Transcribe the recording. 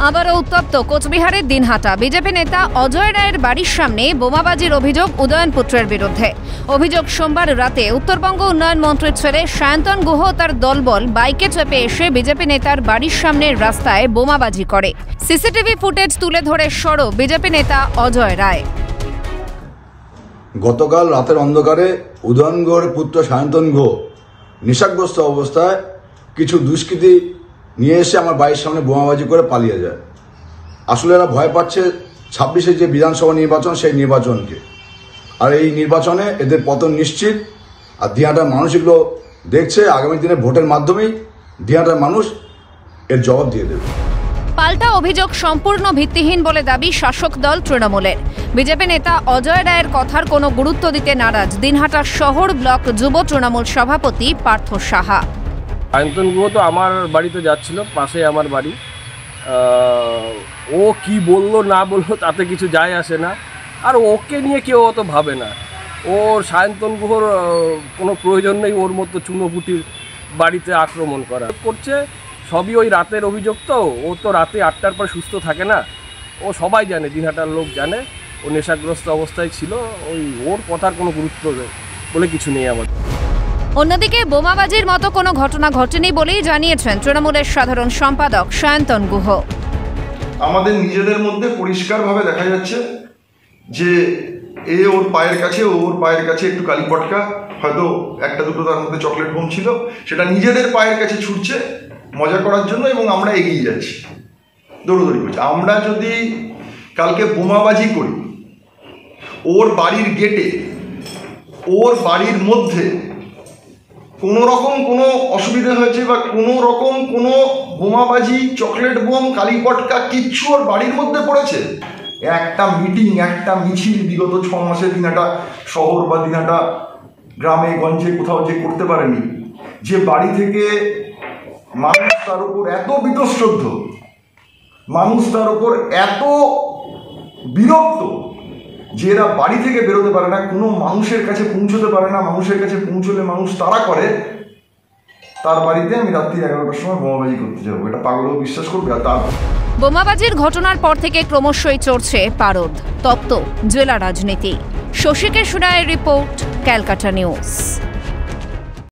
আবারও উত্তপ্ত কোচবিহারের দিনহাটা। বিজেপি নেতা অজয় রায়ের বাড়ির সামনে বোমাবাজির অভিযোগ উদয়ন পুত্রের বিরুদ্ধে। অভিযোগ, সোমবার রাতে উত্তরবঙ্গ উন্নয়ন মন্ত্রীর ছেলে সায়ন্তন গুহ তার দলবল বাইকে চেপে এসে বিজেপি নেতার বাড়ির সামনের রাস্তায় বোমাবাজি করে। সিসিটিভি ফুটেজ তুলে ধরে সরব বিজেপি নেতা অজয় রায়। গতকাল রাতের অন্ধকারে উদয়ন গুহর পুত্র সায়ন্তন গুহ নেশাগ্রস্ত অবস্থায় কিছু দুষ্কৃতী নিয়ে এসে আমার বাড়ির সামনে বোমাবাজি করে পালিয়ে যায়। আসলে এরা ভয় পাচ্ছে 26-এ যে বিধানসভা নির্বাচন, সেই নির্বাচনকে। আর এই নির্বাচনে এদের পতন নিশ্চিত। আর দিনহাটার মানুষ এগুলো দেখছে, আগামী দিনে ভোটের মাধ্যমেই দিনহাটার মানুষ এর জবাব দিয়ে দেবে। পাল্টা অভিযোগ সম্পূর্ণ ভিত্তিহীন বলে দাবি শাসক দল তৃণমূলের। বিজেপি নেতা অজয় রায়ের কথার কোনো গুরুত্ব দিতে নারাজ দিনহাটা শহর ব্লক যুব তৃণমূল সভাপতি পার্থ সাহা। সায়ন্তন গুহ তো আমার বাড়িতে যাচ্ছিল, পাশে আমার বাড়ি। ও কি বললো না বললো তাতে কিছু যায় আসে না, আর ওকে নিয়ে কেউ অত ভাবে না। ওর সায়ন্তন গুহর কোনো প্রয়োজন নেই ওর মতো চুনোপুটির বাড়িতে আক্রমণ করা করছে। সবই ওই রাতের অভিযোগ। তো ও তো রাতে 8টার পর সুস্থ থাকে না, ও সবাই জানে, দিনহাটার লোক জানে ও নেশাগ্রস্ত অবস্থায় ছিল। ওর কথার কোনো গুরুত্ব বলে কিছু নেই আমাদের। অন্যদিকে বোমাবাজির মতো কোনো ঘটনা ঘটেনি বলেই জানিয়েছেন তৃণমূলের সাধারণ সম্পাদক সায়ন্তন গুহ। আমাদের নিজেদের মধ্যে পরিষ্কারভাবে দেখা যাচ্ছে যে ওর পায়ের কাছে একটু কালি পটকা, হয়তো একটা দুটো তার মধ্যে চকলেট বোম ছিল, সেটা নিজেদের পায়ের কাছে ছুটছে মজা করার জন্য, এবং আমরা এগিয়ে যাচ্ছি, দৌড়দৌড়ি করছি। আমরা যদি কালকে বোমাবাজি করি ওর বাড়ির গেটে, ওর বাড়ির মধ্যে কোনো রকম কোনো অসুবিধা হয়েছে বা কোনো রকম কোনো বোমাবাজি, চকলেট বোম, কালি পটকা কিচ্ছু ওর বাড়ির মধ্যে পড়েছে? একটা মিটিং, একটা মিছিল বিগত 6 মাসে দিনহাটা শহর বা দিনহাটা গ্রামে গঞ্জে কোথাও যে করতে পারেনি, যে বাড়ি থেকে মানুষ তার উপর এত বীতশ্রদ্ধ, মানুষ তার উপর এত বিরক্ত যে এরা বাড়ি থেকে বেরোতে পারে না, কোনো মানুষের কাছে পৌঁছতে পারে না। মানুষের কাছে পৌঁছলে মানুষ তাড়া করে, তার বাড়িতে আমি রাত্রি 11টার সময় বোমাবাজি করতে যাবো, এটা পাগলও বিশ্বাস করবে। আর তার বোমাবাজির ঘটনার পর থেকে ক্রমশই চড়ছে পারদ, তপ্ত জেলা রাজনীতি। শশীকেশ রায়ের রিপোর্ট, ক্যালকাটা নিউজ।